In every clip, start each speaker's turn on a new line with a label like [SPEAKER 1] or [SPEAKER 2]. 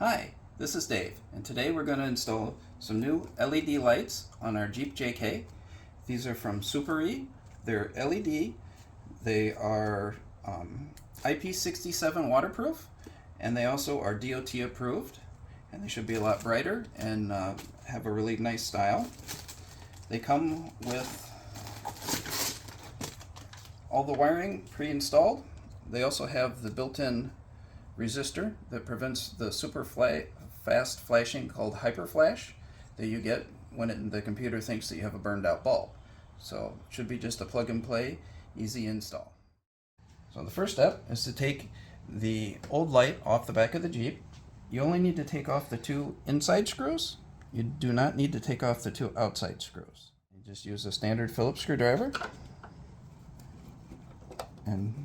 [SPEAKER 1] Hi, this is Dave, and today we're going to install some new LED lights on our Jeep JK. These are from SUPAREE. They're LED. They are IP67 waterproof, and they also are DOT approved, and they should be a lot brighter and have a really nice style. They come with all the wiring pre-installed. They also have the built-in resistor that prevents the super fast flashing called hyper flash that you get when the computer thinks that you have a burned out bulb. So it should be just a plug and play, easy install. So the first step is to take the old light off the back of the Jeep. You only need to take off the 2 inside screws. You do not need to take off the 2 outside screws. You just use a standard Phillips screwdriver and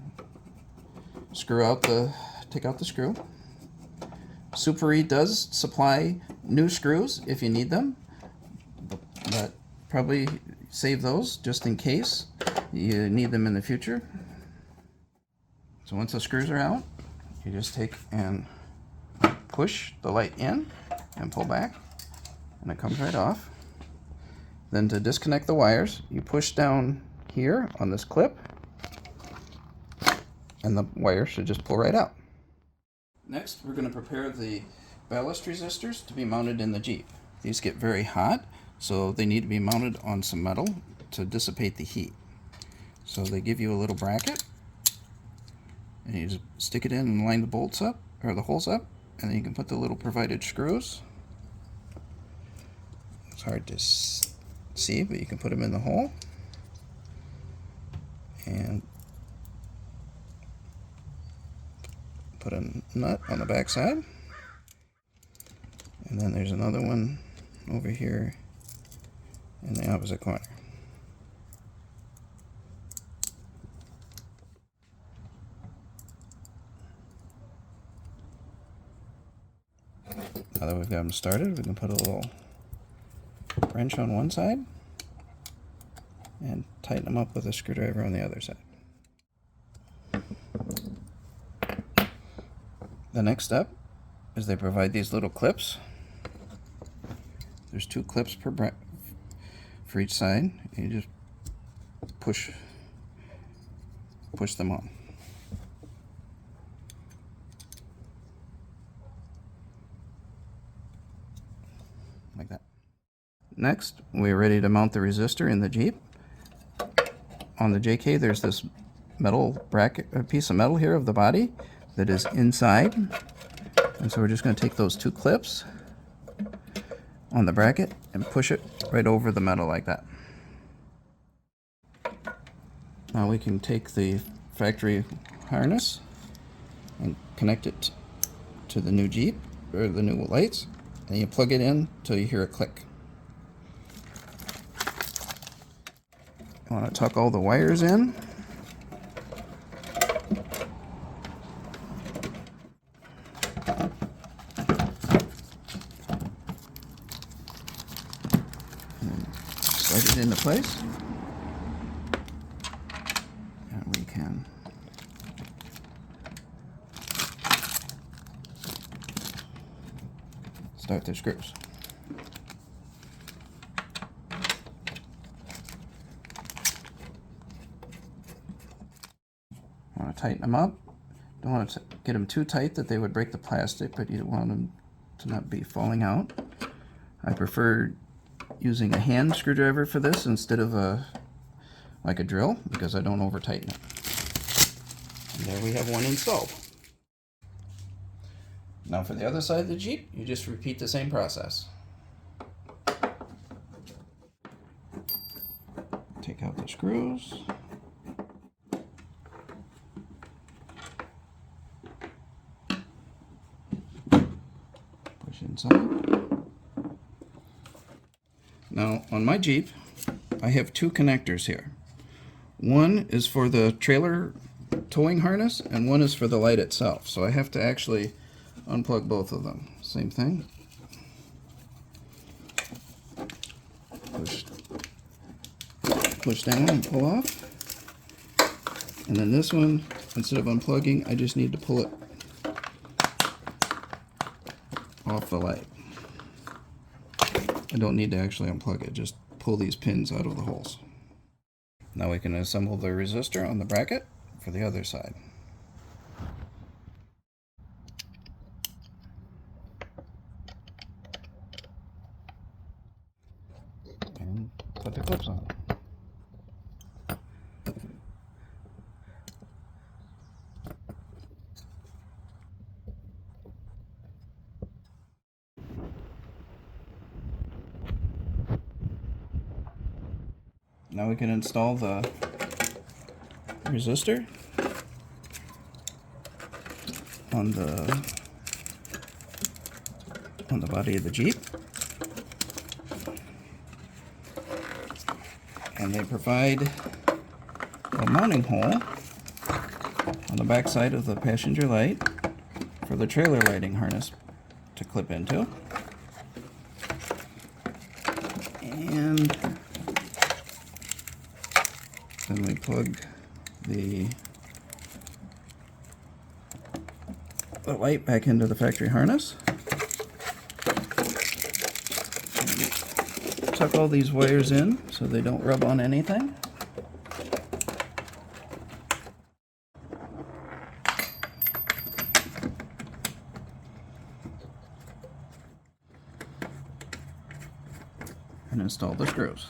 [SPEAKER 1] take out the screw. SUPAREE does supply new screws if you need them, but probably save those just in case you need them in the future. So once the screws are out, you just take and push the light in and pull back, and it comes right off. Then to disconnect the wires, you push down here on this clip, and the wire should just pull right out. Next, we're going to prepare the ballast resistors to be mounted in the Jeep. These get very hot, so they need to be mounted on some metal to dissipate the heat. So they give you a little bracket, and you just stick it in and line the bolts up, or the holes up, and then you can put the little provided screws. It's hard to see, but you can put them in the hole. And put a nut on the back side, and then there's another one over here in the opposite corner. Now that we've got them started, we can put a little wrench on one side and tighten them up with a screwdriver on the other side. The next step is they provide these little clips. There's 2 clips for each side. You just push them on. Like that. Next, we're ready to mount the resistor in the Jeep. On the JK, there's this metal bracket, a piece of metal here of the body that is inside, and so we're just going to take those 2 clips on the bracket and push it right over the metal like that. Now we can take the factory harness and connect it to the new Jeep, or the new lights, and you plug it in till you hear a click. You want to tuck all the wires in. Slide it into place, and we can start the screws. Want to tighten them up. Don't want to get them too tight that they would break the plastic, but you don't want them to not be falling out. I prefer using a hand screwdriver for this instead of like a drill, because I don't over tighten it. And there we have one installed. Now for the other side of the Jeep, you just repeat the same process. Take out the screws. Push inside. Now, on my Jeep, I have 2 connectors here. One is for the trailer towing harness, and one is for the light itself. So I have to actually unplug both of them. Same thing. Push down and pull off. And then this one, instead of unplugging, I just need to pull it off the light. I don't need to actually unplug it, just pull these pins out of the holes. Now we can assemble the resistor on the bracket for the other side. And put the clips on. Now we can install the resistor on the body of the Jeep. And they provide a mounting hole on the back side of the passenger light for the trailer lighting harness to clip into. And then we plug the light back into the factory harness. And tuck all these wires in so they don't rub on anything. And install the screws.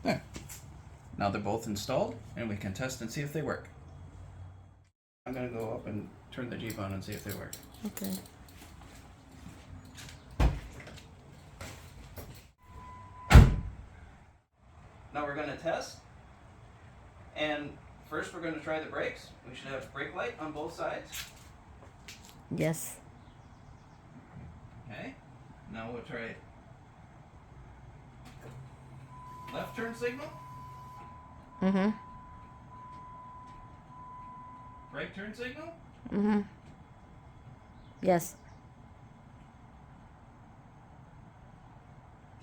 [SPEAKER 1] There. Now they're both installed, and we can test and see if they work. I'm going to go up and turn the Jeep on and see if they work.
[SPEAKER 2] Okay.
[SPEAKER 1] Now we're going to test, and first we're going to try the brakes. We should have brake light on both sides.
[SPEAKER 2] Yes.
[SPEAKER 1] Okay, now we'll try left turn signal,
[SPEAKER 2] Mm-hmm.
[SPEAKER 1] right turn signal,
[SPEAKER 2] Mm-hmm. Yes.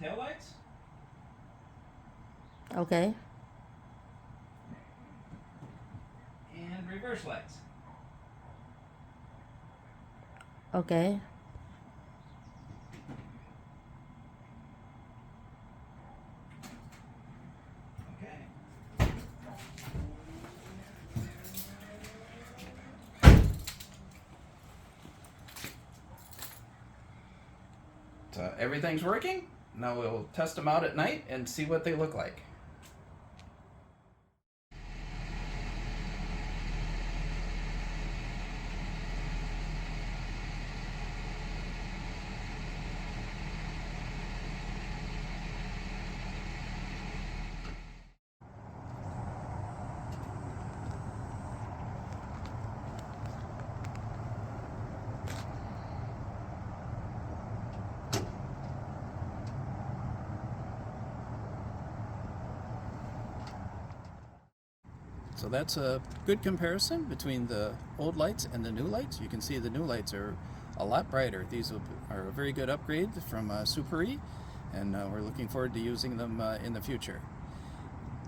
[SPEAKER 1] tail lights,
[SPEAKER 2] Okay.
[SPEAKER 1] and reverse lights.
[SPEAKER 2] Okay.
[SPEAKER 1] Okay. So everything's working. Now we'll test them out at night and see what they look like. So that's a good comparison between the old lights and the new lights. You can see the new lights are a lot brighter. These are a very good upgrade from SUPAREE, and we're looking forward to using them in the future.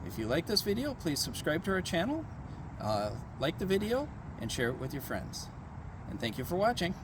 [SPEAKER 1] If you like this video, please subscribe to our channel, like the video, and share it with your friends. And thank you for watching.